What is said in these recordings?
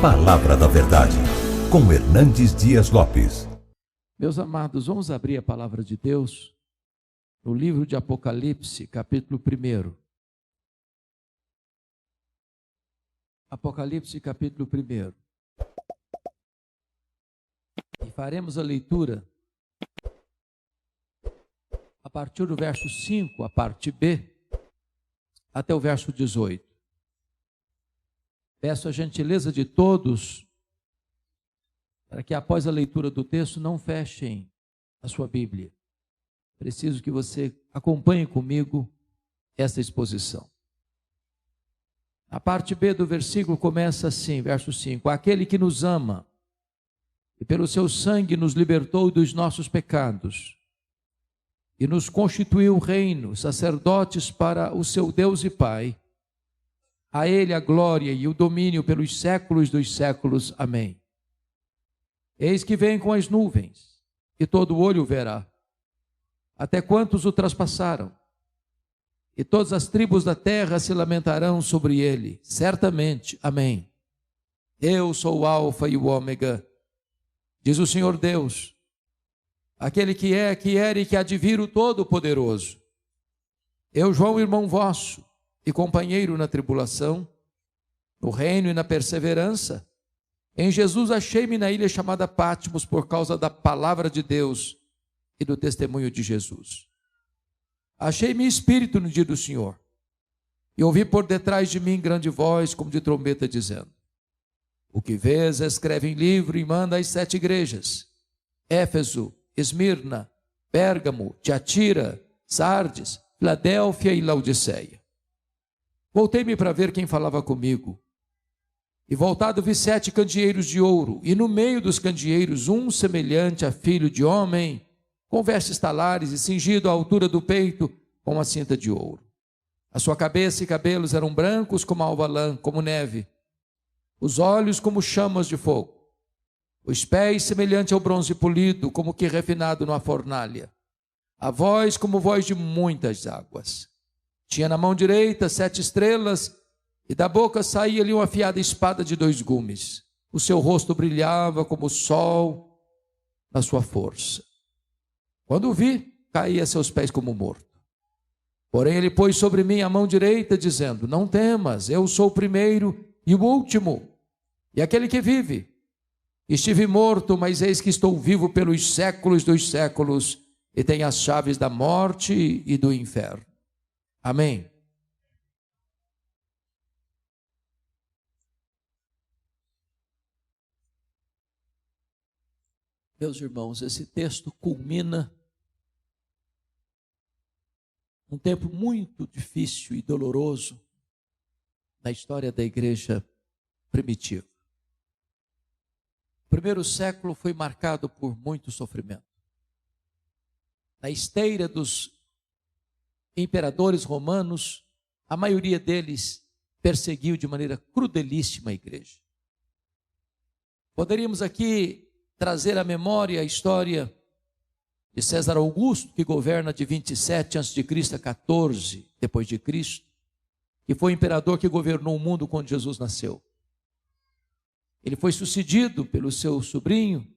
Palavra da Verdade, com Hernandes Dias Lopes. Meus amados, vamos abrir a palavra de Deus no livro de Apocalipse, capítulo 1. Apocalipse, capítulo 1. E faremos a leitura a partir do verso 5, a parte B, até o verso 18. Peço a gentileza de todos para que após a leitura do texto não fechem a sua Bíblia. Preciso que você acompanhe comigo esta exposição. A parte B do versículo começa assim, verso 5. Aquele que nos ama e pelo seu sangue nos libertou dos nossos pecados e nos constituiu reino, sacerdotes para o seu Deus e Pai. A Ele a glória e o domínio pelos séculos dos séculos. Amém. Eis que vem com as nuvens, e todo olho verá, até quantos o traspassaram, e todas as tribos da terra se lamentarão sobre ele, certamente. Amém. Eu sou o Alfa e o Ômega, diz o Senhor Deus, aquele que é, que era e que há de vir, o Todo-Poderoso. Eu, João, irmão vosso, e companheiro na tribulação, no reino e na perseverança, em Jesus achei-me na ilha chamada Patmos por causa da palavra de Deus e do testemunho de Jesus. Achei-me espírito no dia do Senhor, e ouvi por detrás de mim grande voz, como de trombeta, dizendo: o que vês, escreve em livro e manda às 7 igrejas: Éfeso, Esmirna, Pérgamo, Tiatira, Sardes, Filadélfia e Laodiceia. Voltei-me para ver quem falava comigo. E voltado vi 7 candeeiros de ouro, e no meio dos candeeiros um semelhante a filho de homem, com vestes talares e cingido à altura do peito com uma cinta de ouro. A sua cabeça e cabelos eram brancos como a alva lã, como neve, os olhos como chamas de fogo, os pés semelhante ao bronze polido, como que refinado numa fornalha, a voz como voz de muitas águas. Tinha na mão direita 7 estrelas, e da boca saía-lhe uma afiada espada de 2 gumes. O seu rosto brilhava como o sol na sua força. Quando o vi, caí a seus pés como morto. Porém ele pôs sobre mim a mão direita, dizendo: não temas, eu sou o primeiro e o último, e aquele que vive. Estive morto, mas eis que estou vivo pelos séculos dos séculos, e tenho as chaves da morte e do inferno. Amém. Meus irmãos, esse texto culmina um tempo muito difícil e doloroso na história da igreja primitiva. O primeiro século foi marcado por muito sofrimento. Na esteira dos imperadores romanos, a maioria deles perseguiu de maneira crudelíssima a igreja. Poderíamos aqui trazer à memória a história de César Augusto, que governa de 27 a.C. a 14 depois de Cristo, que foi o imperador que governou o mundo quando Jesus nasceu. Ele foi sucedido pelo seu sobrinho,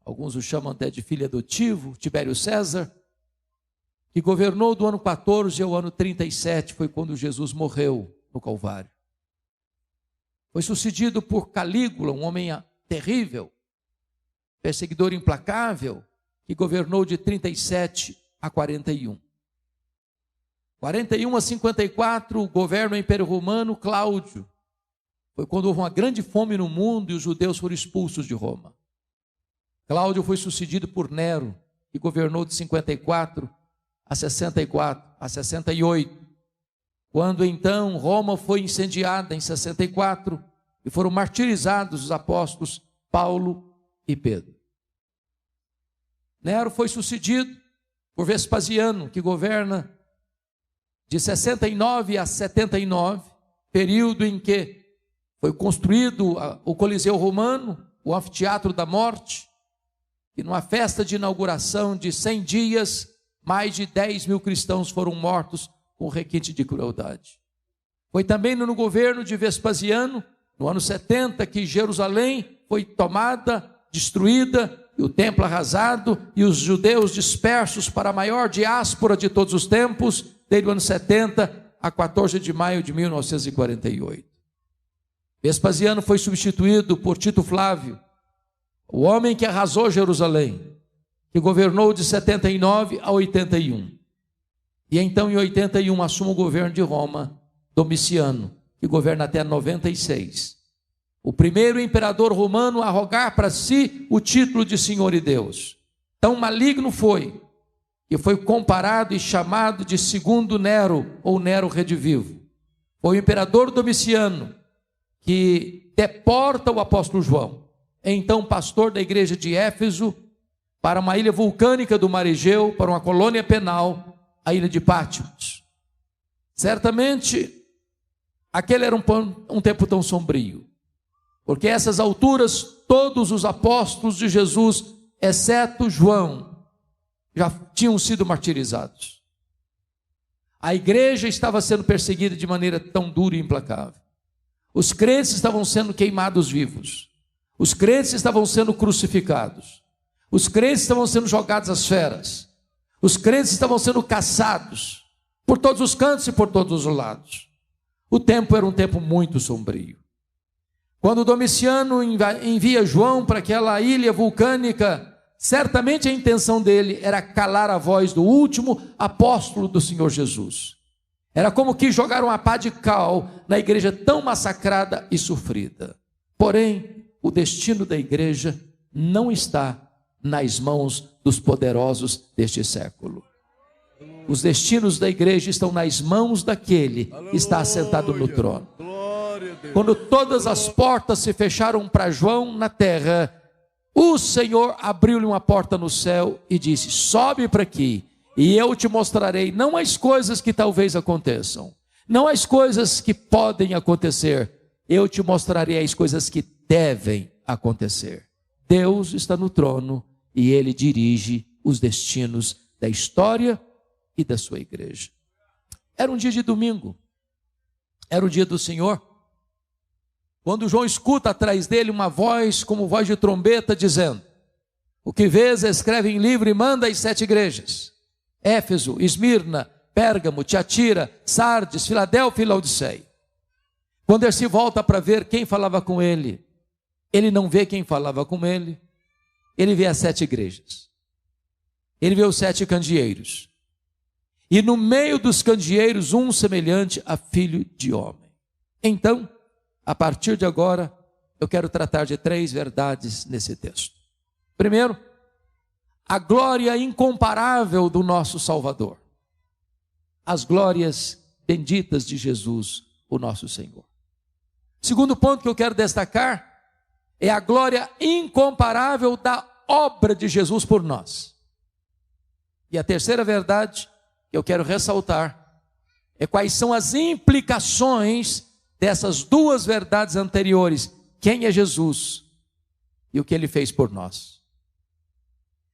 alguns o chamam até de filho adotivo, Tibério César, que governou do ano 14 ao ano 37, foi quando Jesus morreu no Calvário. Foi sucedido por Calígula, um homem terrível, perseguidor implacável, que governou de 37 a 41. 41 a 54, o governo do Império Romano, Cláudio. Foi quando houve uma grande fome no mundo e os judeus foram expulsos de Roma. Cláudio foi sucedido por Nero, que governou de 54 a 64, a 68, quando então Roma foi incendiada em 64 e foram martirizados os apóstolos Paulo e Pedro. Nero foi sucedido por Vespasiano, que governa de 69 a 79, período em que foi construído o Coliseu Romano, o Anfiteatro da Morte, e numa festa de inauguração de 100 dias, mais de 10 mil cristãos foram mortos com requinte de crueldade. Foi também no governo de Vespasiano, no ano 70, que Jerusalém foi tomada, destruída, e o templo arrasado, e os judeus dispersos para a maior diáspora de todos os tempos, desde o ano 70 a 14 de maio de 1948. Vespasiano foi substituído por Tito Flávio, o homem que arrasou Jerusalém, que governou de 79 a 81. E então, em 81, assume o governo de Roma, Domiciano, que governa até 96. O primeiro imperador romano a arrogar para si o título de Senhor e Deus. Tão maligno foi, que foi comparado e chamado de segundo Nero, ou Nero redivivo. Foi o imperador Domiciano que deporta o apóstolo João, então pastor da igreja de Éfeso, para uma ilha vulcânica do mar Egeu, para uma colônia penal, a ilha de Patmos. Certamente, aquele era um tempo tão sombrio, porque a essas alturas, todos os apóstolos de Jesus, exceto João, já tinham sido martirizados. A igreja estava sendo perseguida de maneira tão dura e implacável. Os crentes estavam sendo queimados vivos. Os crentes estavam sendo crucificados. Os crentes estavam sendo jogados às feras. Os crentes estavam sendo caçados por todos os cantos e por todos os lados. O tempo era um tempo muito sombrio. Quando Domiciano envia João para aquela ilha vulcânica, certamente a intenção dele era calar a voz do último apóstolo do Senhor Jesus. Era como que jogar uma pá de cal na igreja tão massacrada e sofrida. Porém, o destino da igreja não está nas mãos dos poderosos deste século. Os destinos da igreja estão nas mãos daquele que está assentado no trono. Quando todas as portas se fecharam para João na terra, o Senhor abriu-lhe uma porta no céu e disse: sobe para aqui, e eu te mostrarei não as coisas que talvez aconteçam, não as coisas que podem acontecer, eu te mostrarei as coisas que devem acontecer. Deus está no trono e Ele dirige os destinos da história e da sua igreja. Era um dia de domingo, era o dia do Senhor, quando João escuta atrás dele uma voz como voz de trombeta dizendo: o que vês escreve em livro e manda às 7 igrejas: Éfeso, Esmirna, Pérgamo, Tiatira, Sardes, Filadélfia e Laodiceia. Quando ele se volta para ver quem falava com ele, ele não vê quem falava com ele, ele vê as 7 igrejas. Ele vê os 7 candeeiros. E no meio dos candeeiros, um semelhante a filho de homem. Então, a partir de agora, eu quero tratar de 3 verdades nesse texto. Primeiro, a glória incomparável do nosso Salvador. As glórias benditas de Jesus, o nosso Senhor. Segundo ponto que eu quero destacar é a glória incomparável da obra de Jesus por nós. E a terceira verdade que eu quero ressaltar é quais são as implicações dessas 2 verdades anteriores: quem é Jesus e o que Ele fez por nós.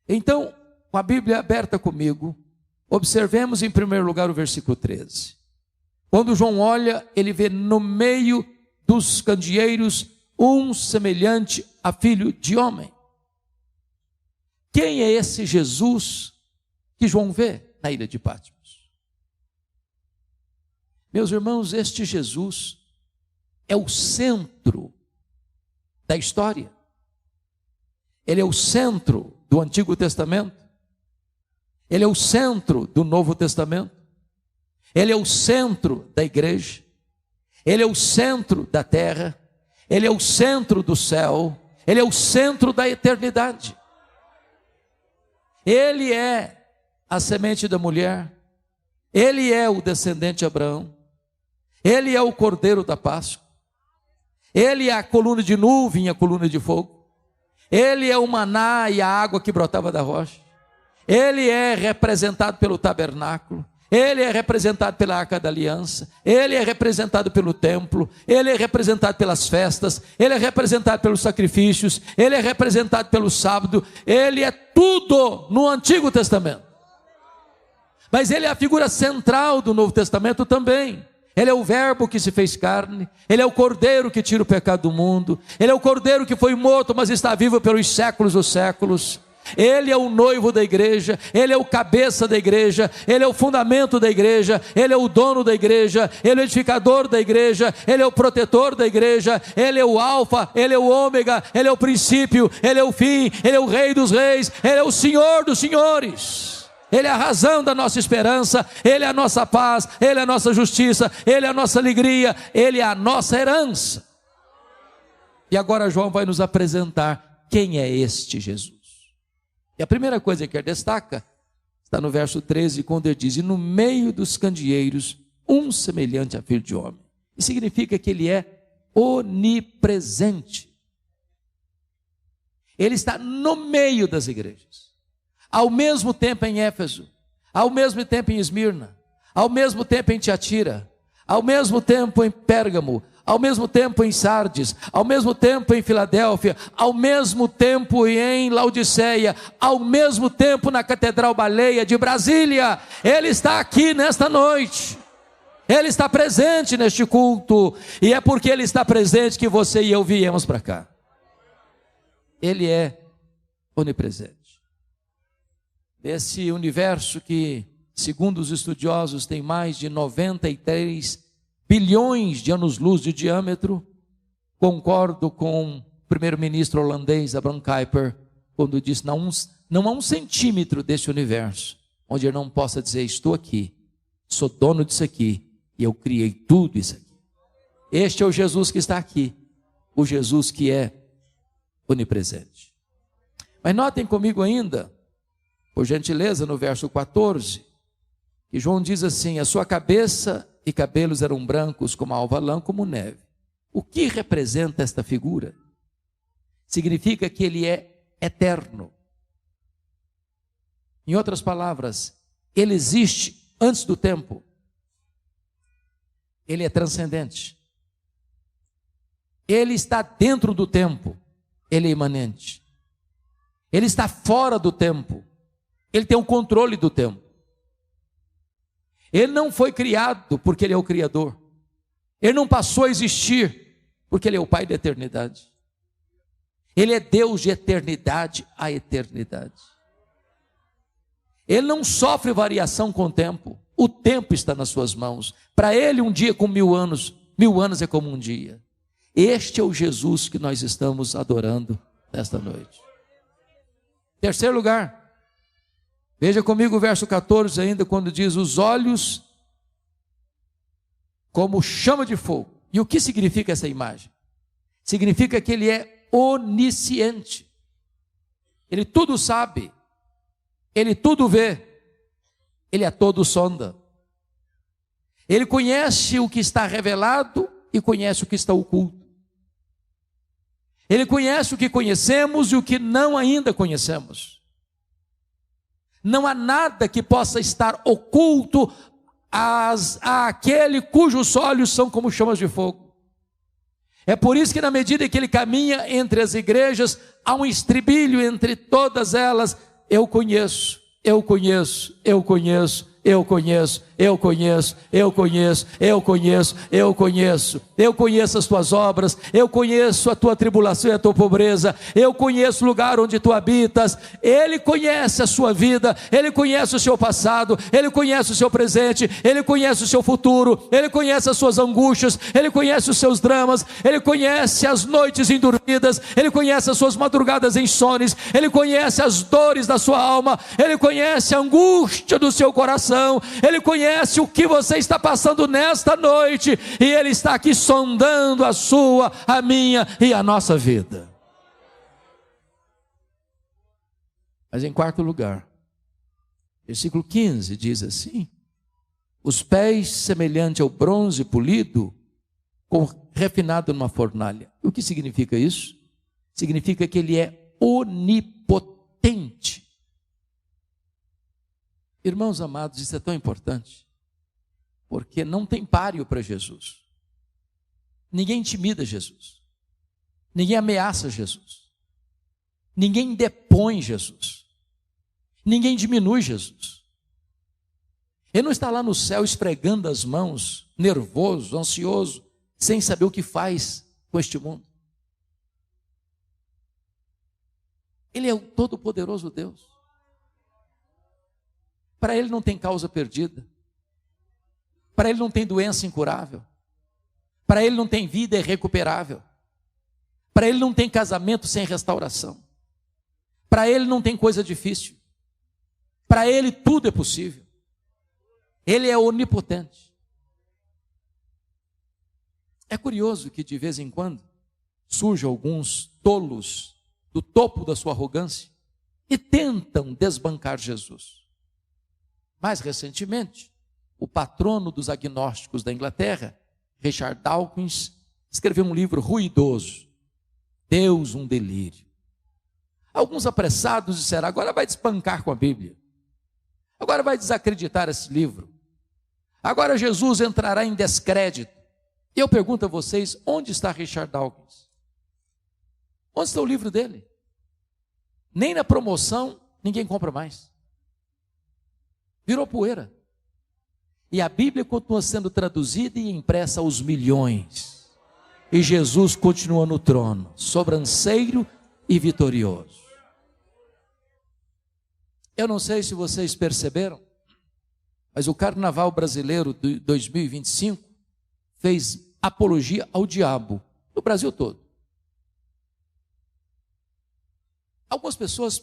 Então, com a Bíblia aberta comigo, observemos em primeiro lugar o versículo 13. Quando João olha, ele vê no meio dos candeeiros um semelhante a filho de homem. Quem é esse Jesus que João vê na ilha de Patmos? Meus irmãos, este Jesus é o centro da história. Ele é o centro do Antigo Testamento. Ele é o centro do Novo Testamento. Ele é o centro da igreja. Ele é o centro da terra. Ele é o centro do céu. Ele é o centro da eternidade. Ele é a semente da mulher. Ele é o descendente de Abraão. Ele é o cordeiro da Páscoa. Ele é a coluna de nuvem e a coluna de fogo. Ele é o maná e a água que brotava da rocha. Ele é representado pelo tabernáculo. Ele é representado pela Arca da Aliança. Ele é representado pelo templo. Ele é representado pelas festas. Ele é representado pelos sacrifícios. Ele é representado pelo sábado. Ele é tudo no Antigo Testamento. Mas ele é a figura central do Novo Testamento também. Ele é o verbo que se fez carne, Ele é o cordeiro que tira o pecado do mundo, Ele é o cordeiro que foi morto, mas está vivo pelos séculos dos séculos. Ele é o noivo da igreja, Ele é o cabeça da igreja, Ele é o fundamento da igreja, Ele é o dono da igreja, Ele é o edificador da igreja, Ele é o protetor da igreja, Ele é o alfa, Ele é o ômega, Ele é o princípio, Ele é o fim, Ele é o rei dos reis, Ele é o senhor dos senhores. Ele é a razão da nossa esperança, Ele é a nossa paz, Ele é a nossa justiça, Ele é a nossa alegria, Ele é a nossa herança. E agora João vai nos apresentar quem é este Jesus. E a primeira coisa que ele destaca está no verso 13, quando ele diz: e no meio dos candeeiros, um semelhante a filho de homem. Isso significa que ele é onipresente. Ele está no meio das igrejas. Ao mesmo tempo em Éfeso, ao mesmo tempo em Esmirna, ao mesmo tempo em Tiatira, ao mesmo tempo em Pérgamo, ao mesmo tempo em Sardes, ao mesmo tempo em Filadélfia, ao mesmo tempo em Laodiceia, ao mesmo tempo na Catedral Baleia de Brasília. Ele está aqui nesta noite, Ele está presente neste culto, e é porque Ele está presente que você e eu viemos para cá. Ele é onipresente. Esse universo que, segundo os estudiosos, tem mais de 93 bilhões de anos-luz de diâmetro, concordo com o primeiro-ministro holandês Abraham Kuyper, quando disse: não há um centímetro desse universo onde ele não possa dizer: estou aqui, sou dono disso aqui, e eu criei tudo isso aqui. Este é o Jesus que está aqui, o Jesus que é onipresente. Mas notem comigo ainda, por gentileza, no verso 14, que João diz assim: a sua cabeça e cabelos eram brancos como a alva lã, como neve. O que representa esta figura? Significa que ele é eterno. Em outras palavras, ele existe antes do tempo. Ele é transcendente. Ele está dentro do tempo. Ele é imanente. Ele está fora do tempo. Ele tem o controle do tempo. Ele não foi criado porque Ele é o Criador. Ele não passou a existir porque Ele é o Pai da eternidade. Ele é Deus de eternidade a eternidade. Ele não sofre variação com o tempo. O tempo está nas suas mãos. Para Ele um dia com 1000 anos, 1000 anos é como um dia. Este é o Jesus que nós estamos adorando nesta noite. Terceiro lugar, veja comigo o verso 14 ainda, quando diz: os olhos como chama de fogo. E o que significa essa imagem? Significa que Ele é onisciente. Ele tudo sabe. Ele tudo vê. Ele é todo sonda. Ele conhece o que está revelado e conhece o que está oculto. Ele conhece o que conhecemos e o que não ainda conhecemos. Não há nada que possa estar oculto àquele cujos olhos são como chamas de fogo. É por isso que, na medida que Ele caminha entre as igrejas, há um estribilho entre todas elas: eu conheço, eu conheço, eu conheço, eu conheço, eu conheço, eu conheço, eu conheço, eu conheço. Eu conheço as tuas obras, eu conheço a tua tribulação e a tua pobreza, eu conheço o lugar onde tu habitas. Ele conhece a sua vida, Ele conhece o seu passado, Ele conhece o seu presente, Ele conhece o seu futuro, Ele conhece as suas angústias, Ele conhece os seus dramas, Ele conhece as noites indormidas, Ele conhece as suas madrugadas insones, Ele conhece as dores da sua alma, Ele conhece a angústia do seu coração, Ele conhece o que você está passando nesta noite, e Ele está aqui sondando a sua, a minha e a nossa vida. Mas em quarto lugar, versículo 15 diz assim: os pés semelhante ao bronze polido, refinado numa fornalha. O que significa isso? Significa que Ele é onipotente. Irmãos amados, isso é tão importante, porque não tem páreo para Jesus. Ninguém intimida Jesus, ninguém ameaça Jesus, ninguém depõe Jesus, ninguém diminui Jesus. Ele não está lá no céu esfregando as mãos nervoso, ansioso, sem saber o que faz com este mundo. Ele é o todo-poderoso Deus. Para ele não tem causa perdida. Para ele não tem doença incurável. Para ele não tem vida irrecuperável. Para ele não tem casamento sem restauração. Para ele não tem coisa difícil. Para ele tudo é possível. Ele é onipotente. É curioso que de vez em quando surjam alguns tolos do topo da sua arrogância e tentam desbancar Jesus. Mais recentemente, o patrono dos agnósticos da Inglaterra, Richard Dawkins, escreveu um livro ruidoso, Deus, um delírio. Alguns apressados disseram, agora vai desbancar com a Bíblia. Agora vai desacreditar esse livro. Agora Jesus entrará em descrédito. E eu pergunto a vocês, onde está Richard Dawkins? Onde está o livro dele? Nem na promoção ninguém compra mais. Virou poeira. E a Bíblia continua sendo traduzida e impressa aos milhões. E Jesus continua no trono, sobranceiro e vitorioso. Eu não sei se vocês perceberam, mas o Carnaval Brasileiro de 2025 fez apologia ao diabo no Brasil todo. Algumas pessoas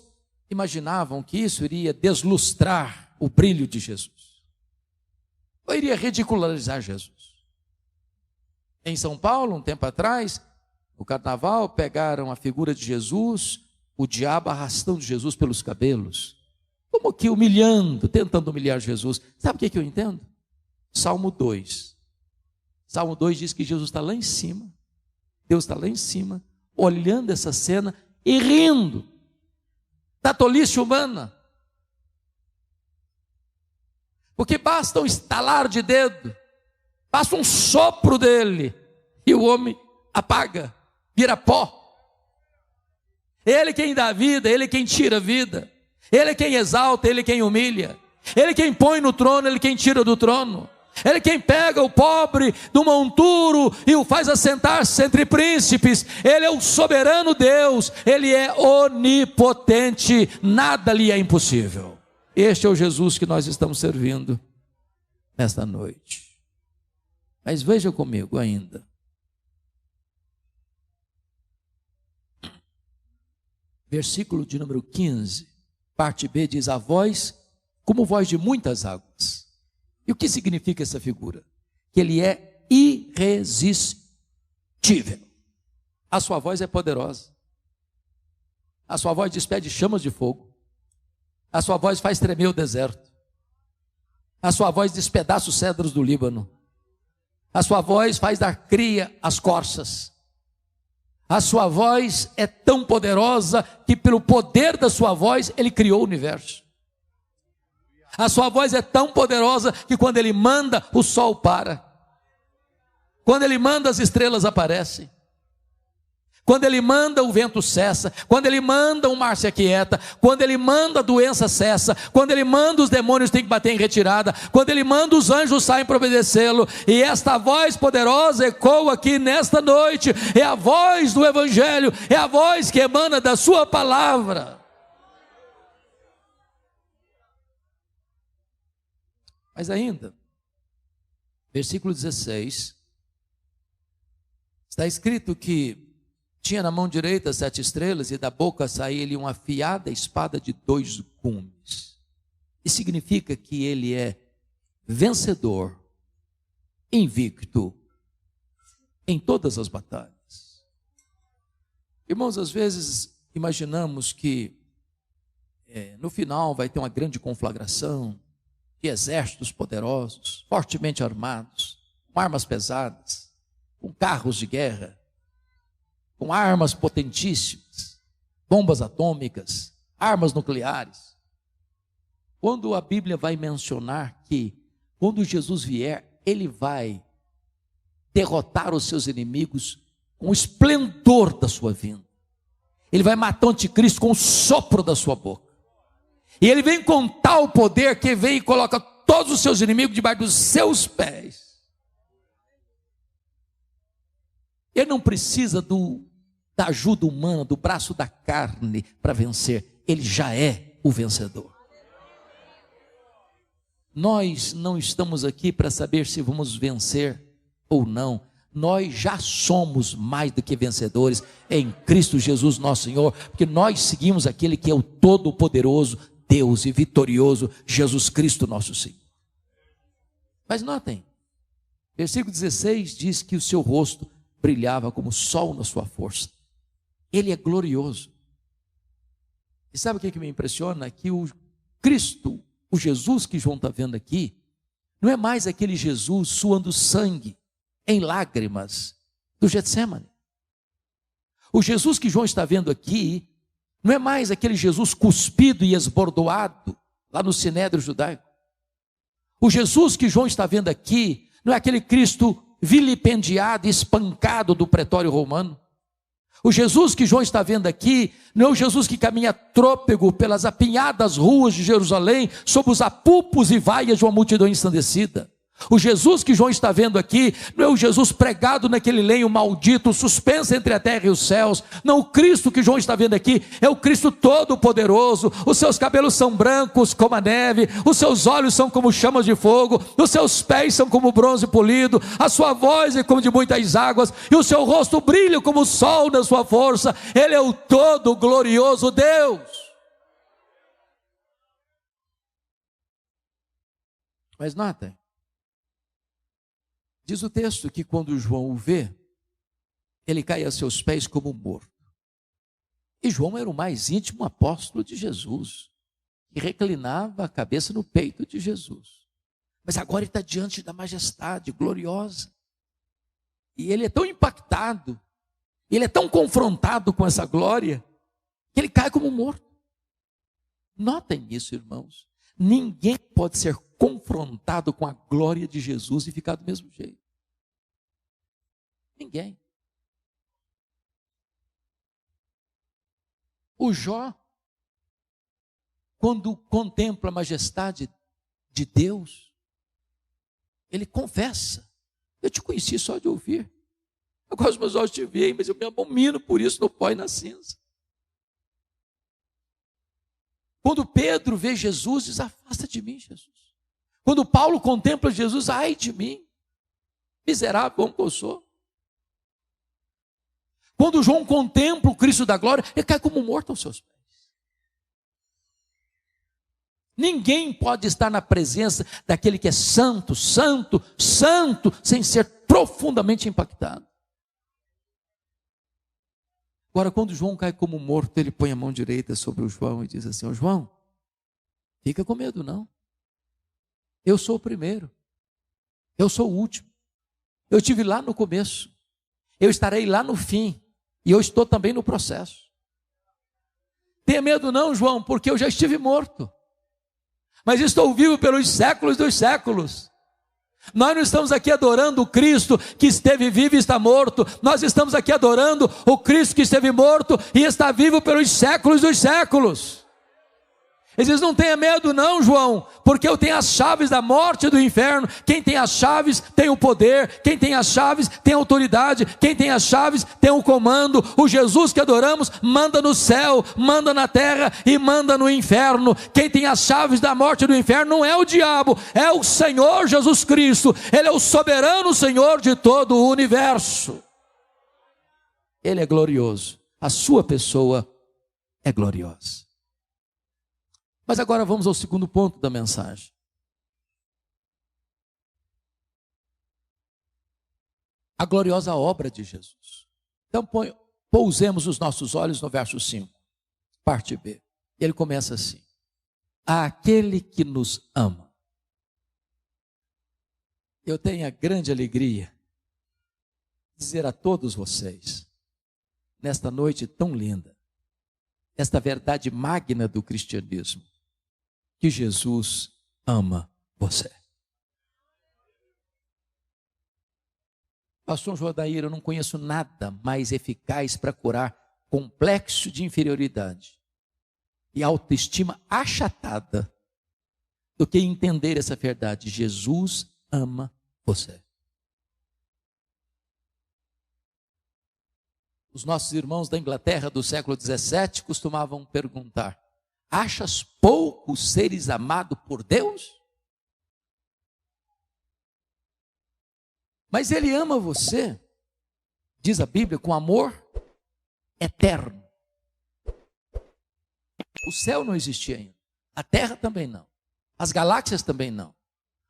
imaginavam que isso iria deslustrar o brilho de Jesus. Ou iria ridicularizar Jesus. Em São Paulo, um tempo atrás, no Carnaval, pegaram a figura de Jesus, o diabo arrastando Jesus pelos cabelos. Como que humilhando, tentando humilhar Jesus. Sabe o que eu entendo? Salmo 2. Salmo 2 diz que Jesus está lá em cima, Deus está lá em cima, olhando essa cena e rindo da tolice humana. Porque basta um estalar de dedo, basta um sopro dele, e o homem apaga, vira pó. Ele quem dá vida, ele quem tira a vida. Ele quem exalta, ele quem humilha. Ele quem põe no trono, ele quem tira do trono. Ele quem pega o pobre do monturo e o faz assentar-se entre príncipes. Ele é o soberano Deus. Ele é onipotente. Nada lhe é impossível. Este é o Jesus que nós estamos servindo nesta noite. Mas veja comigo ainda. Versículo de número 15, parte B, diz: a voz como voz de muitas águas. E o que significa essa figura? Que ele é irresistível. A sua voz é poderosa. A sua voz despede chamas de fogo. A sua voz faz tremer o deserto. A sua voz despedaça os cedros do Líbano. A sua voz faz dar cria às corças. A sua voz é tão poderosa que pelo poder da sua voz ele criou o universo. A sua voz é tão poderosa que quando ele manda, o sol para. Quando ele manda, as estrelas aparecem. Quando ele manda, o vento cessa. Quando ele manda, o mar se aquieta. Quando ele manda, a doença cessa. Quando ele manda, os demônios têm que bater em retirada. Quando ele manda, os anjos saem para obedecê-lo. E esta voz poderosa ecoa aqui nesta noite. É a voz do Evangelho. É a voz que emana da sua palavra. Mas ainda, versículo 16, está escrito que tinha na mão direita 7 estrelas, e da boca saía-lhe uma afiada espada de 2 gumes. Isso significa que ele é vencedor, invicto, em todas as batalhas. Irmãos, às vezes imaginamos que no final vai ter uma grande conflagração, de exércitos poderosos, fortemente armados, com armas pesadas, com carros de guerra, com armas potentíssimas, bombas atômicas, armas nucleares. Quando a Bíblia vai mencionar que, quando Jesus vier, ele vai derrotar os seus inimigos com o esplendor da sua vinda. Ele vai matar o anticristo com o sopro da sua boca. E ele vem com tal poder que vem e coloca todos os seus inimigos debaixo dos seus pés. Ele não precisa da ajuda humana, do braço da carne para vencer. Ele já é o vencedor. Nós não estamos aqui para saber se vamos vencer ou não. Nós já somos mais do que vencedores em Cristo Jesus nosso Senhor, porque nós seguimos aquele que é o Todo-Poderoso, Deus e vitorioso, Jesus Cristo nosso Senhor. Mas notem, versículo 16 diz que o seu rosto brilhava como o sol na sua força. Ele é glorioso. E sabe o que me impressiona? Que o Cristo, o Jesus que João está vendo aqui, não é mais aquele Jesus suando sangue em lágrimas do Getsemane. O Jesus que João está vendo aqui, não é mais aquele Jesus cuspido e esbordoado lá no Sinédrio judaico. O Jesus que João está vendo aqui, não é aquele Cristo vilipendiado e espancado do pretório romano. O Jesus que João está vendo aqui, não é o Jesus que caminha trôpego pelas apinhadas ruas de Jerusalém, sob os apupos e vaias de uma multidão ensandecida. O Jesus que João está vendo aqui, não é o Jesus pregado naquele lenho maldito, suspenso entre a terra e os céus. Não, o Cristo que João está vendo aqui, é o Cristo todo-poderoso. Os seus cabelos são brancos como a neve, os seus olhos são como chamas de fogo, os seus pés são como bronze polido, a sua voz é como de muitas águas, e o seu rosto brilha como o sol na sua força. Ele é o todo-glorioso Deus. Mas notem, diz o texto que quando João o vê, ele cai a seus pés como morto. E João era o mais íntimo apóstolo de Jesus, que reclinava a cabeça no peito de Jesus. Mas agora ele está diante da majestade gloriosa. E ele é tão impactado, ele é tão confrontado com essa glória, que ele cai como morto. Notem isso, irmãos. Ninguém pode ser confrontado com a glória de Jesus e ficar do mesmo jeito. Ninguém. O Jó, quando contempla a majestade de Deus, ele confessa: eu te conheci só de ouvir, agora os meus olhos te veem, mas eu me abomino por isso no pó e na cinza. Quando Pedro vê Jesus, diz: afasta de mim, Jesus. Quando Paulo contempla Jesus: ai de mim, miserável como eu sou. Quando João contempla o Cristo da glória, ele cai como morto aos seus pés. Ninguém pode estar na presença daquele que é santo, santo, santo, sem ser profundamente impactado. Agora, quando João cai como morto, ele põe a mão direita sobre o João e diz assim: ó João, fica com medo não. Eu sou o primeiro, eu sou o último, eu estive lá no começo, eu estarei lá no fim, e eu estou também no processo. Tenha medo não, João, porque eu já estive morto, mas estou vivo pelos séculos dos séculos. Nós não estamos aqui adorando o Cristo que esteve vivo e está morto, nós estamos aqui adorando o Cristo que esteve morto e está vivo pelos séculos dos séculos. Ele diz: não tenha medo não, João, porque eu tenho as chaves da morte e do inferno. Quem tem as chaves tem o poder, quem tem as chaves tem a autoridade, quem tem as chaves tem o comando. O Jesus que adoramos manda no céu, manda na terra e manda no inferno. Quem tem as chaves da morte e do inferno não é o diabo, é o Senhor Jesus Cristo. Ele é o soberano Senhor de todo o universo. Ele é glorioso, a sua pessoa é gloriosa. Mas agora vamos ao segundo ponto da mensagem. A gloriosa obra de Jesus. Então pousemos os nossos olhos no verso 5, parte B. Ele começa assim: aquele que nos ama. Eu tenho a grande alegria de dizer a todos vocês, nesta noite tão linda, esta verdade magna do cristianismo, que Jesus ama você. Pastor Jodair, eu não conheço nada mais eficaz para curar complexo de inferioridade e autoestima achatada do que entender essa verdade. Jesus ama você. Os nossos irmãos da Inglaterra do século XVII costumavam perguntar: achas pouco seres amado por Deus? Mas Ele ama você, diz a Bíblia, com amor eterno. O céu não existia ainda, a terra também não, as galáxias também não,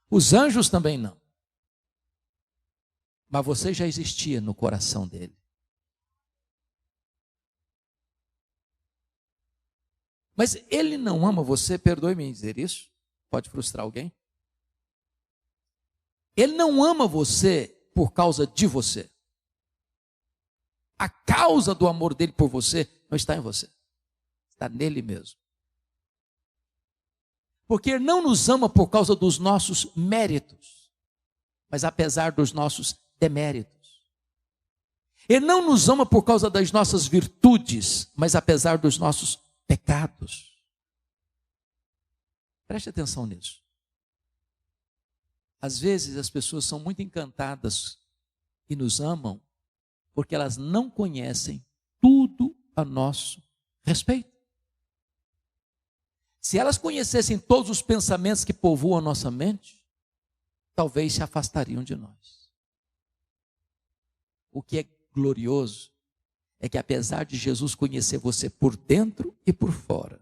os anjos também não. Mas você já existia no coração dele. Mas ele não ama você, perdoe-me em dizer isso, pode frustrar alguém. Ele não ama você por causa de você. A causa do amor dele por você não está em você, está nele mesmo. Porque ele não nos ama por causa dos nossos méritos, mas apesar dos nossos deméritos. Ele não nos ama por causa das nossas virtudes, mas apesar dos nossos pecados. Preste atenção nisso. Às vezes as pessoas são muito encantadas e nos amam porque elas não conhecem tudo a nosso respeito. Se elas conhecessem todos os pensamentos que povoam a nossa mente, talvez se afastariam de nós. O que é glorioso é que apesar de Jesus conhecer você por dentro e por fora,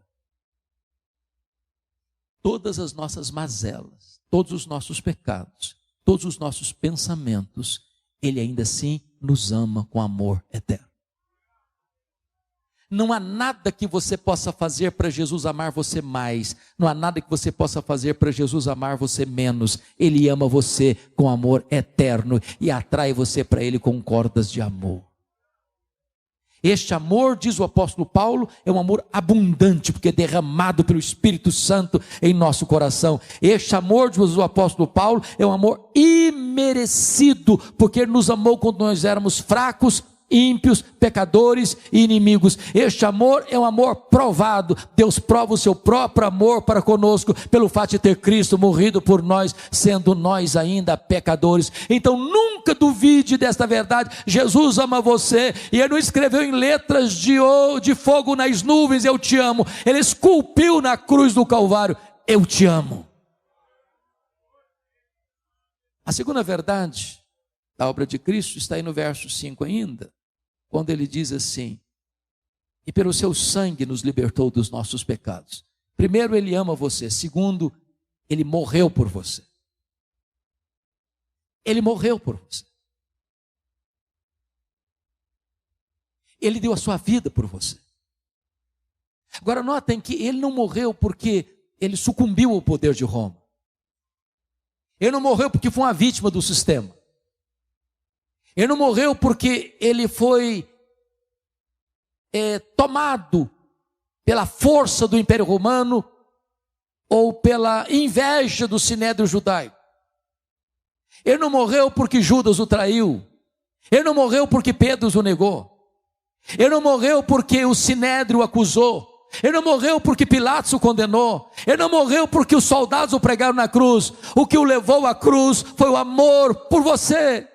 todas as nossas mazelas, todos os nossos pecados, todos os nossos pensamentos, Ele ainda assim nos ama com amor eterno. Não há nada que você possa fazer para Jesus amar você mais. Não há nada que você possa fazer para Jesus amar você menos. Ele ama você com amor eterno e atrai você para Ele com cordas de amor. Este amor, diz o apóstolo Paulo, é um amor abundante, porque é derramado pelo Espírito Santo em nosso coração. Este amor, diz o apóstolo Paulo, é um amor imerecido, porque Ele nos amou quando nós éramos fracos, ímpios, pecadores e inimigos. Este amor é um amor provado. Deus prova o seu próprio amor para conosco pelo fato de ter Cristo morrido por nós, sendo nós ainda pecadores. Então nunca duvide desta verdade. Jesus ama você e Ele não escreveu em letras de fogo nas nuvens: eu te amo. Ele esculpiu na cruz do Calvário: eu te amo. A segunda verdade da obra de Cristo está aí no verso 5 ainda, quando ele diz assim: e pelo seu sangue nos libertou dos nossos pecados. Primeiro, Ele ama você. Segundo, Ele morreu por você. Ele morreu por você. Ele deu a sua vida por você. Agora notem que Ele não morreu porque Ele sucumbiu ao poder de Roma. Ele não morreu porque foi uma vítima do sistema. Ele não morreu porque ele foi tomado pela força do Império Romano ou pela inveja do Sinédrio judaico. Ele não morreu porque Judas o traiu. Ele não morreu porque Pedro o negou. Ele não morreu porque o Sinédrio o acusou. Ele não morreu porque Pilatos o condenou. Ele não morreu porque os soldados o pregaram na cruz. O que o levou à cruz foi o amor por você.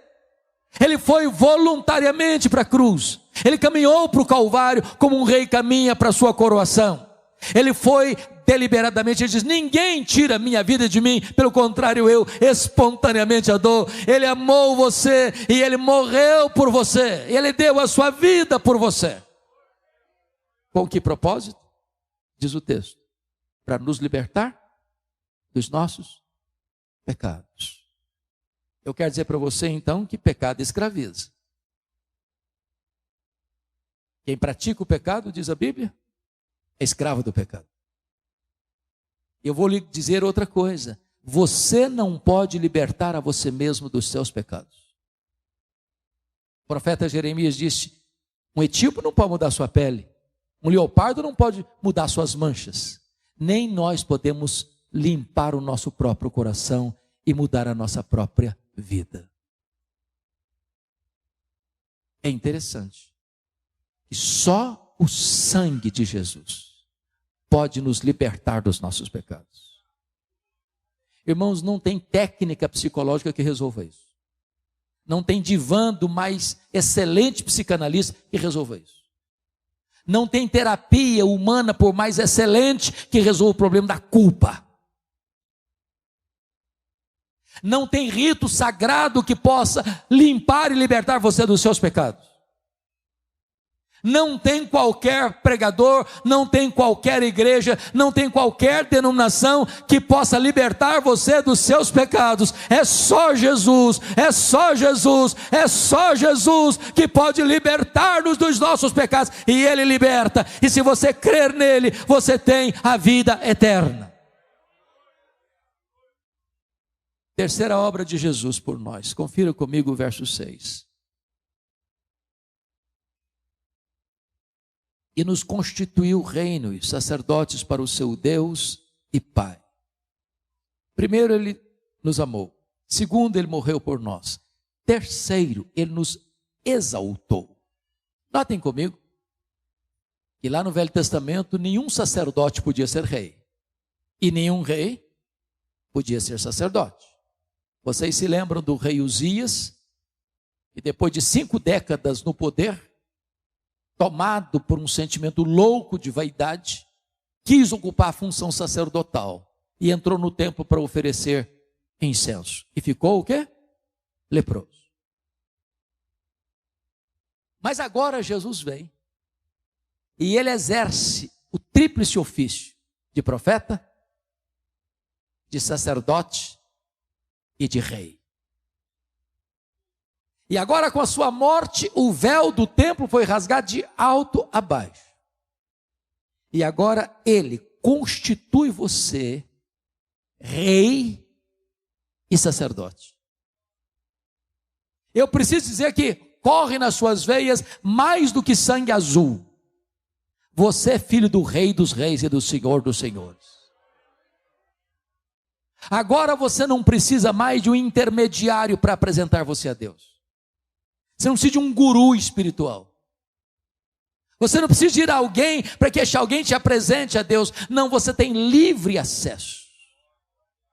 Ele foi voluntariamente para a cruz. Ele caminhou para o Calvário como um rei caminha para a sua coroação. Ele foi deliberadamente, ele diz: ninguém tira a minha vida de mim, pelo contrário, eu espontaneamente a dou. Ele amou você e Ele morreu por você. Ele deu a sua vida por você. Com que propósito? Diz o texto: para nos libertar dos nossos pecados. Eu quero dizer para você então que pecado escraviza. Quem pratica o pecado, diz a Bíblia, é escravo do pecado. Eu vou lhe dizer outra coisa: você não pode libertar a você mesmo dos seus pecados. O profeta Jeremias disse: um etíope não pode mudar sua pele, um leopardo não pode mudar suas manchas, nem nós podemos limpar o nosso próprio coração e mudar a nossa própria vida. É interessante que só o sangue de Jesus pode nos libertar dos nossos pecados. Irmãos, não tem técnica psicológica que resolva isso. Não tem divã do mais excelente psicanalista que resolva isso. Não tem terapia humana, por mais excelente, que resolva o problema da culpa. Não tem rito sagrado que possa limpar e libertar você dos seus pecados. Não tem qualquer pregador, não tem qualquer igreja, não tem qualquer denominação que possa libertar você dos seus pecados. É só Jesus, é só Jesus, é só Jesus que pode libertar-nos dos nossos pecados. E Ele liberta. E se você crer nele, você tem a vida eterna. Terceira obra de Jesus por nós. Confira comigo o verso 6. E nos constituiu reino e sacerdotes para o seu Deus e Pai. Primeiro, Ele nos amou. Segundo, Ele morreu por nós. Terceiro, Ele nos exaltou. Notem comigo que lá no Velho Testamento nenhum sacerdote podia ser rei. E nenhum rei podia ser sacerdote. Vocês se lembram do rei Uzias, que depois de 5 décadas no poder, tomado por um sentimento louco de vaidade, quis ocupar a função sacerdotal e entrou no templo para oferecer incenso. E ficou o quê? Leproso. Mas agora Jesus vem e ele exerce o tríplice ofício de profeta, de sacerdote e de rei. E agora, com a sua morte, o véu do templo foi rasgado de alto a baixo. E agora Ele constitui você rei e sacerdote. Eu preciso dizer que corre nas suas veias mais do que sangue azul. Você é filho do Rei dos Reis e do Senhor dos Senhores. Agora você não precisa mais de um intermediário para apresentar você a Deus. Você não precisa de um guru espiritual. Você não precisa de ir a alguém para que alguém te apresente a Deus. Não, você tem livre acesso.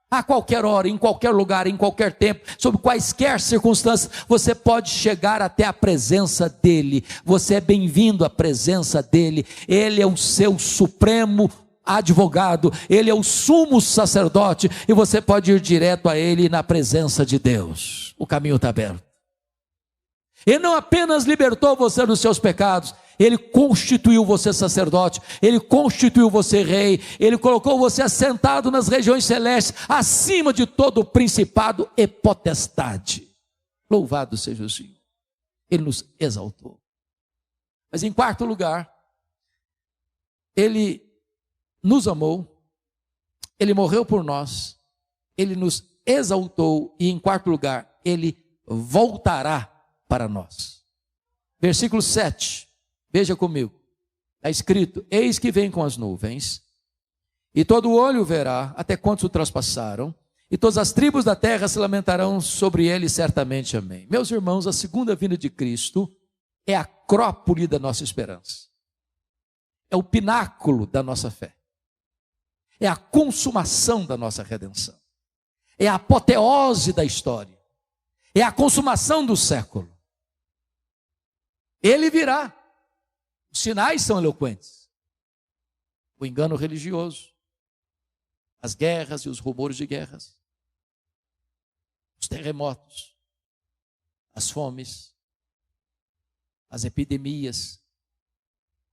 A qualquer hora, em qualquer lugar, em qualquer tempo, sob quaisquer circunstâncias, você pode chegar até a presença dEle. Você é bem-vindo à presença dEle. Ele é o seu supremo advogado, Ele é o sumo sacerdote, e você pode ir direto a Ele na presença de Deus. O caminho está aberto. Ele não apenas libertou você dos seus pecados, Ele constituiu você sacerdote, Ele constituiu você rei, Ele colocou você assentado nas regiões celestes, acima de todo principado e potestade. Louvado seja o Senhor. Ele nos exaltou. Mas em quarto lugar, Ele nos amou, Ele morreu por nós, Ele nos exaltou e em quarto lugar, Ele voltará para nós. Versículo 7, veja comigo, está escrito: eis que vem com as nuvens, e todo olho verá, até quantos o traspassaram, e todas as tribos da terra se lamentarão sobre ele, certamente, amém. Meus irmãos, a segunda vinda de Cristo é a acrópole da nossa esperança, é o pináculo da nossa fé, é a consumação da nossa redenção, é a apoteose da história, é a consumação do século. Ele virá. Os sinais são eloquentes. O engano religioso, as guerras e os rumores de guerras, os terremotos, as fomes, as epidemias,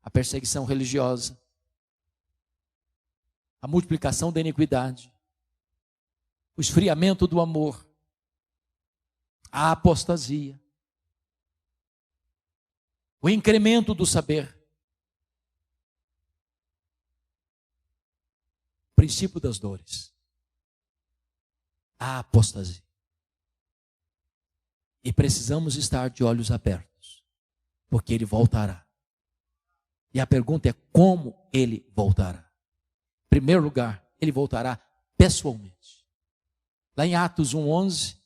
a perseguição religiosa, a multiplicação da iniquidade, o esfriamento do amor, a apostasia, o incremento do saber, o princípio das dores, a apostasia. E precisamos estar de olhos abertos, porque Ele voltará. E a pergunta é: como Ele voltará? Em primeiro lugar, Ele voltará pessoalmente. Lá em Atos 1:11,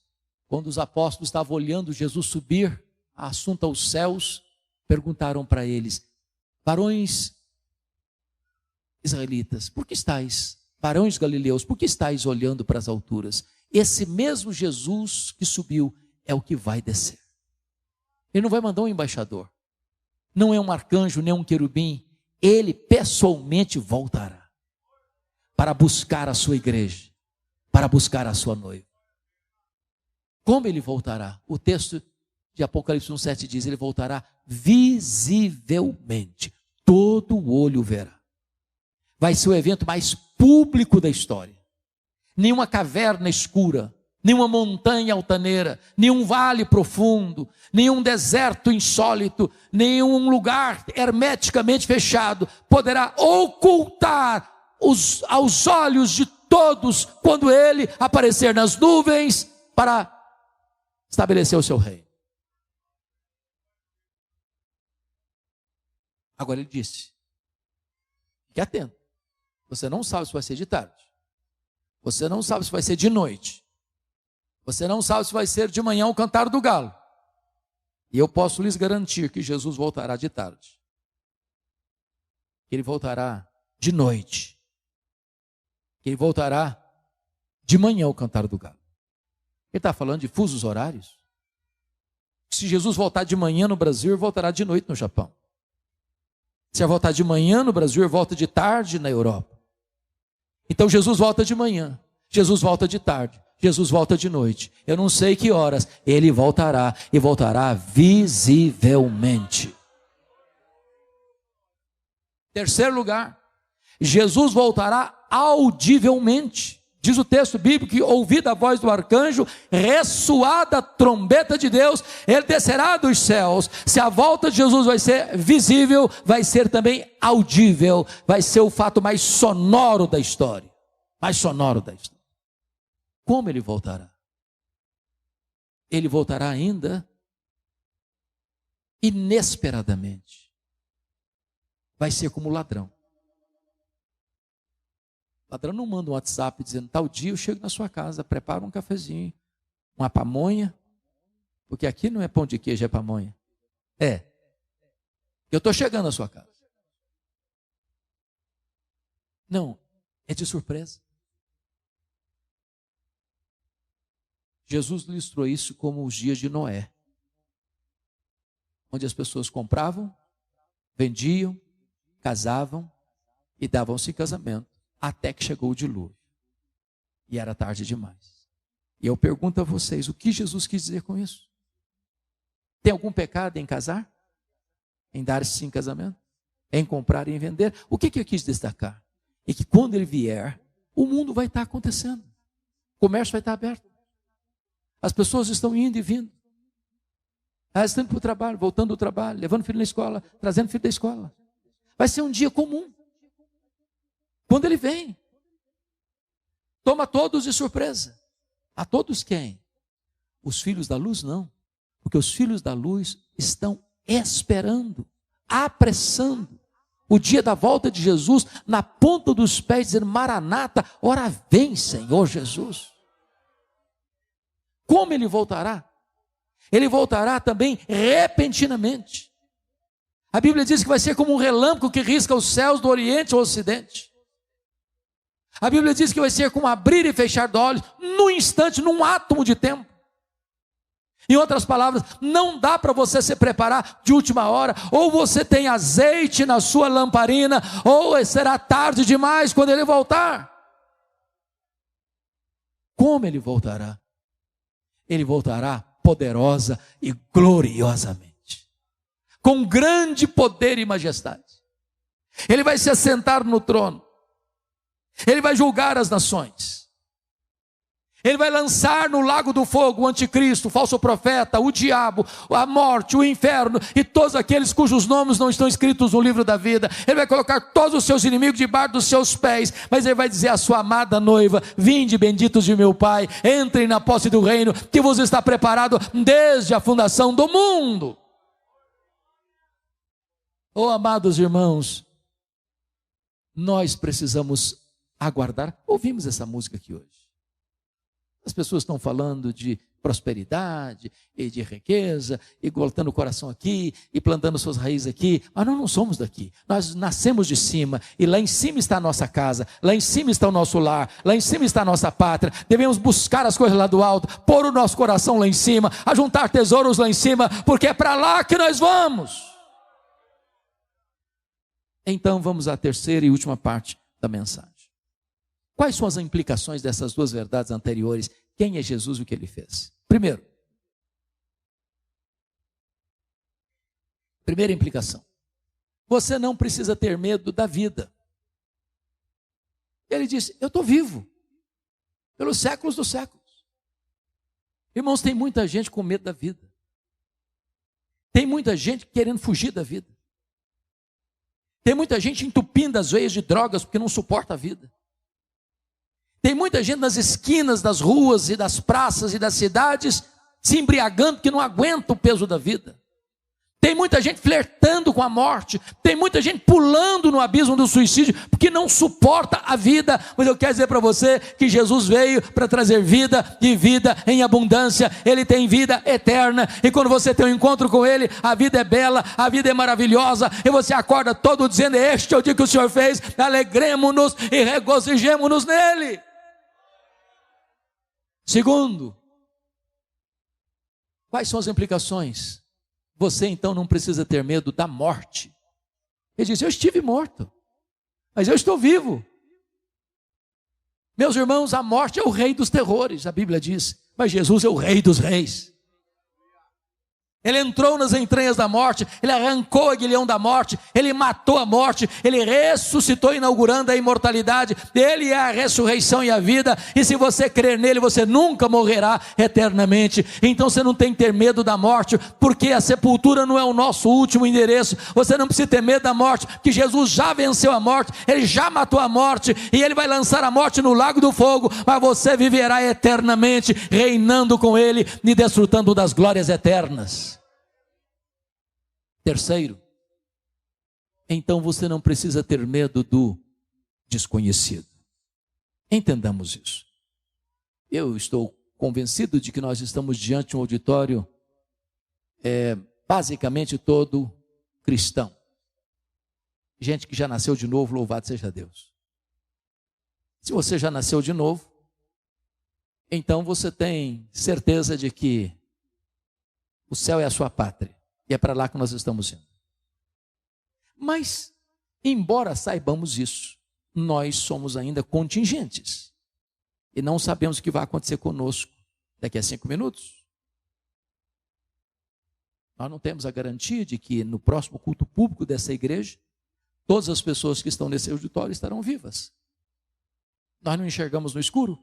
quando os apóstolos estavam olhando Jesus subir assunto aos céus, perguntaram para eles: varões israelitas, por que estáis, varões galileus, por que estáis olhando para as alturas? Esse mesmo Jesus que subiu é o que vai descer. Ele não vai mandar um embaixador, não é um arcanjo, nem um querubim. Ele pessoalmente voltará para buscar a sua igreja, para buscar a sua noiva. Como ele voltará? O texto de Apocalipse 1:7 diz, ele voltará visivelmente, todo olho verá. Vai ser o evento mais público da história. Nenhuma caverna escura, nenhuma montanha altaneira, nenhum vale profundo, nenhum deserto insólito, nenhum lugar hermeticamente fechado poderá ocultar aos olhos de todos quando ele aparecer nas nuvens para estabelecer o seu reino. Agora ele disse, fique atento, você não sabe se vai ser de tarde, você não sabe se vai ser de noite, você não sabe se vai ser de manhã o cantar do galo. E eu posso lhes garantir que Jesus voltará de tarde. Ele voltará de noite. Ele voltará de manhã o cantar do galo. Ele está falando de fusos horários. Se Jesus voltar de manhã no Brasil, ele voltará de noite no Japão. Se ele voltar de manhã no Brasil, ele volta de tarde na Europa. Então Jesus volta de manhã, Jesus volta de tarde, Jesus volta de noite. Eu não sei que horas, ele voltará e voltará visivelmente. Terceiro lugar, Jesus voltará audivelmente. Diz o texto bíblico que, ouvida a voz do arcanjo, ressoada a trombeta de Deus, ele descerá dos céus. Se a volta de Jesus vai ser visível, vai ser também audível, vai ser o fato mais sonoro da história. Mais sonoro da história. Como ele voltará? Ele voltará ainda inesperadamente. Vai ser como ladrão. O ladrão não manda um WhatsApp dizendo, tal dia eu chego na sua casa, prepara um cafezinho, uma pamonha, porque aqui não é pão de queijo, é pamonha. Eu estou chegando na sua casa. Não, é de surpresa. Jesus ilustrou isso como os dias de Noé, onde as pessoas compravam, vendiam, casavam e davam-se em casamento, até que chegou o dilúvio. E era tarde demais. E eu pergunto a vocês, o que Jesus quis dizer com isso? Tem algum pecado em casar? Em dar-se em casamento? Em comprar e em vender? O que eu quis destacar? É que quando ele vier, o mundo vai estar acontecendo. O comércio vai estar aberto. As pessoas estão indo e vindo. Elas estão indo para o trabalho, voltando do trabalho, levando filho na escola, trazendo filho da escola. Vai ser um dia comum. Quando ele vem, toma todos de surpresa. A todos quem? Os filhos da luz não. Porque os filhos da luz estão esperando, apressando o dia da volta de Jesus na ponta dos pés, dizendo, Maranata, ora vem, Senhor Jesus. Como ele voltará? Ele voltará também repentinamente. A Bíblia diz que vai ser como um relâmpago que risca os céus do Oriente ao Ocidente. A Bíblia diz que vai ser como abrir e fechar de olhos, num instante, num átomo de tempo. Em outras palavras, não dá para você se preparar de última hora, ou você tem azeite na sua lamparina, ou será tarde demais quando ele voltar. Como ele voltará? Ele voltará poderosa e gloriosamente, com grande poder e majestade. Ele vai se assentar no trono, ele vai julgar as nações, ele vai lançar no lago do fogo o anticristo, o falso profeta, o diabo, a morte, o inferno e todos aqueles cujos nomes não estão escritos no livro da vida. Ele vai colocar todos os seus inimigos debaixo dos seus pés, mas ele vai dizer à sua amada noiva, vinde benditos de meu Pai, entrem na posse do reino que vos está preparado desde a fundação do mundo. Oh, amados irmãos, nós precisamos aguardar. Ouvimos essa música aqui hoje. As pessoas estão falando de prosperidade e de riqueza, e botando o coração aqui, e plantando suas raízes aqui, mas nós não somos daqui, nós nascemos de cima, e lá em cima está a nossa casa, lá em cima está o nosso lar, lá em cima está a nossa pátria. Devemos buscar as coisas lá do alto, pôr o nosso coração lá em cima, ajuntar tesouros lá em cima, porque é para lá que nós vamos. Então vamos à terceira e última parte da mensagem. Quais são as implicações dessas duas verdades anteriores? Quem é Jesus e o que ele fez? Primeira implicação. Você não precisa ter medo da vida. Ele disse, eu estou vivo, pelos séculos dos séculos. Irmãos, tem muita gente com medo da vida. Tem muita gente querendo fugir da vida. Tem muita gente entupindo as veias de drogas porque não suporta a vida. Tem muita gente nas esquinas das ruas e das praças e das cidades se embriagando porque não aguenta o peso da vida. Tem muita gente flertando com a morte. Tem muita gente pulando no abismo do suicídio porque não suporta a vida. Mas eu quero dizer para você que Jesus veio para trazer vida e vida em abundância. Ele tem vida eterna. E quando você tem um encontro com Ele, a vida é bela, a vida é maravilhosa. E você acorda todo dizendo, este é o dia que o Senhor fez. Alegremos-nos e regozijemos-nos nele. Segundo, quais são as implicações? Você então não precisa ter medo da morte. Ele diz, eu estive morto, mas eu estou vivo. Meus irmãos, a morte é o rei dos terrores, a Bíblia diz, mas Jesus é o rei dos reis. Ele entrou nas entranhas da morte, ele arrancou o aguilhão da morte, ele matou a morte, ele ressuscitou, inaugurando a imortalidade. Ele é a ressurreição e a vida, e se você crer nele, você nunca morrerá eternamente. Então você não tem que ter medo da morte, porque a sepultura não é o nosso último endereço. Você não precisa ter medo da morte, porque Jesus já venceu a morte, ele já matou a morte, e ele vai lançar a morte no lago do fogo, mas você viverá eternamente, reinando com ele e desfrutando das glórias eternas. Terceiro, então você não precisa ter medo do desconhecido. Entendamos isso. Eu estou convencido de que nós estamos diante de um auditório basicamente todo cristão. Gente que já nasceu de novo, louvado seja Deus. Se você já nasceu de novo, então você tem certeza de que o céu é a sua pátria. E é para lá que nós estamos indo. Mas, embora saibamos isso, nós somos ainda contingentes. E não sabemos o que vai acontecer conosco daqui a 5 minutos. Nós não temos a garantia de que no próximo culto público dessa igreja, todas as pessoas que estão nesse auditório estarão vivas. Nós não enxergamos no escuro.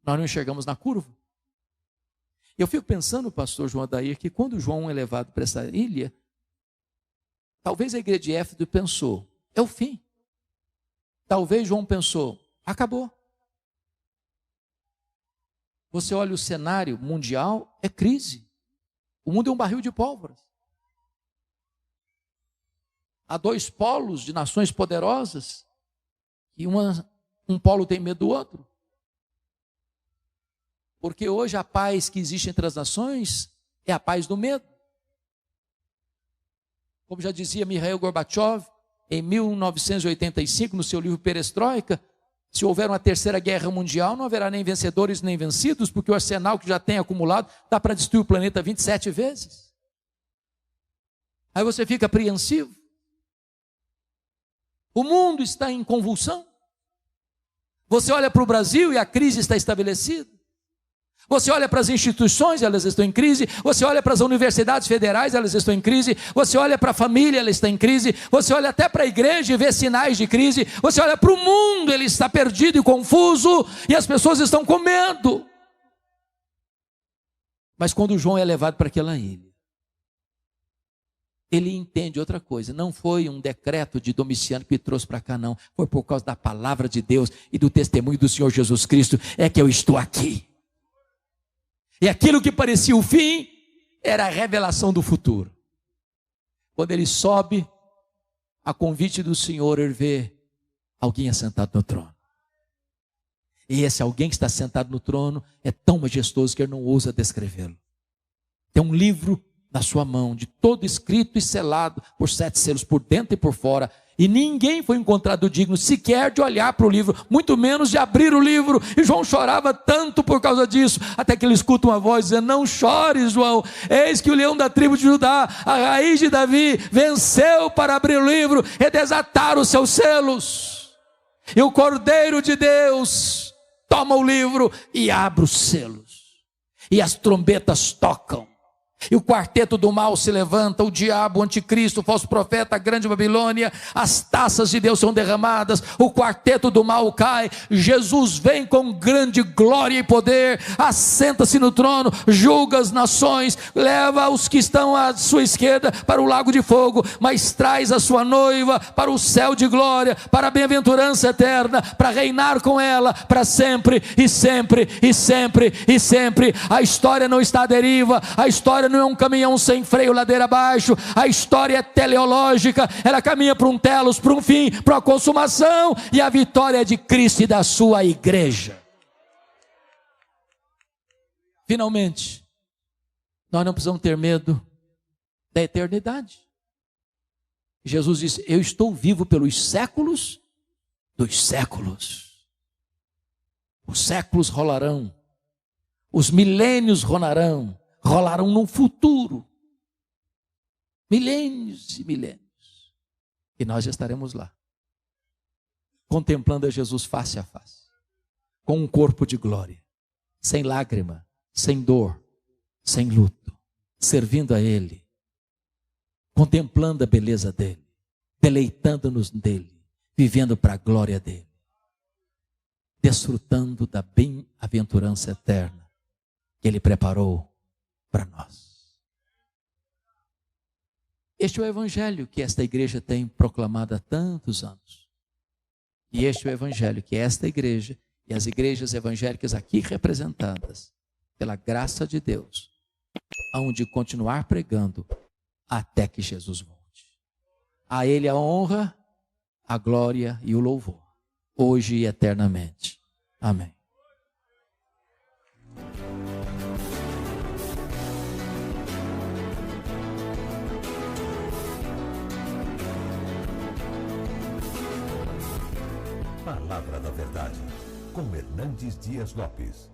Nós não enxergamos na curva. Eu fico pensando, pastor João Adair, que quando João é levado para essa ilha, talvez a igreja de Éfeso pensou, é o fim. Talvez João pensou, acabou. Você olha o cenário mundial, é crise. O mundo é um barril de pólvora. Há 2 polos de nações poderosas, e um polo tem medo do outro. Porque hoje a paz que existe entre as nações é a paz do medo. Como já dizia Mikhail Gorbachev, em 1985, no seu livro Perestroika, se houver uma terceira guerra mundial, não haverá nem vencedores nem vencidos, porque o arsenal que já tem acumulado dá para destruir o planeta 27 vezes. Aí você fica apreensivo. O mundo está em convulsão. Você olha para o Brasil e a crise está estabelecida. Você olha para as instituições, elas estão em crise. Você olha para as universidades federais, elas estão em crise. Você olha para a família, ela está em crise. Você olha até para a igreja e vê sinais de crise. Você olha para o mundo, ele está perdido e confuso, e as pessoas estão com medo. Mas quando João é levado para aquela ilha, ele entende outra coisa. Não foi um decreto de Domiciano que trouxe para cá, não. Foi por causa da palavra de Deus e do testemunho do Senhor Jesus Cristo é que eu estou aqui. E aquilo que parecia o fim era a revelação do futuro. Quando ele sobe, a convite do Senhor, ele vê alguém assentado no trono. E esse alguém que está sentado no trono é tão majestoso que ele não ousa descrevê-lo. Tem um livro na sua mão, de todo escrito e selado por 7 selos, por dentro e por fora. E ninguém foi encontrado digno sequer de olhar para o livro, muito menos de abrir o livro. E João chorava tanto por causa disso, até que ele escuta uma voz dizendo: não chores, João, eis que o leão da tribo de Judá, a raiz de Davi, venceu para abrir o livro e desatar os seus selos. E o Cordeiro de Deus toma o livro e abre os selos. E as trombetas tocam. E o quarteto do mal se levanta, o diabo, o anticristo, o falso profeta, a grande Babilônia, as taças de Deus são derramadas, o quarteto do mal cai, Jesus vem com grande glória e poder, assenta-se no trono, julga as nações, leva os que estão à sua esquerda para o lago de fogo, mas traz a sua noiva para o céu de glória, para a bem-aventurança eterna, para reinar com ela para sempre e sempre e sempre e sempre. A história não está à deriva, a história não é um caminhão sem freio ladeira abaixo, a história é teleológica, ela caminha para um telos, para um fim, para uma consumação, e a vitória é de Cristo e da sua igreja. Finalmente, nós não precisamos ter medo da eternidade. Jesus disse: eu estou vivo pelos séculos dos séculos. Os séculos rolarão, os milênios rolarão no futuro, milênios e milênios, e nós estaremos lá, contemplando a Jesus face a face, com um corpo de glória, sem lágrima, sem dor, sem luto, servindo a Ele, contemplando a beleza dEle, deleitando-nos nele, vivendo para a glória dEle, desfrutando da bem-aventurança eterna que Ele preparou para nós. Este é o evangelho que esta igreja tem proclamado há tantos anos. E este é o evangelho que esta igreja e as igrejas evangélicas aqui representadas, pela graça de Deus, hão de continuar pregando até que Jesus volte. A Ele a honra, a glória e o louvor, hoje e eternamente. Amém. Palavra da Verdade, com Hernandes Dias Lopes.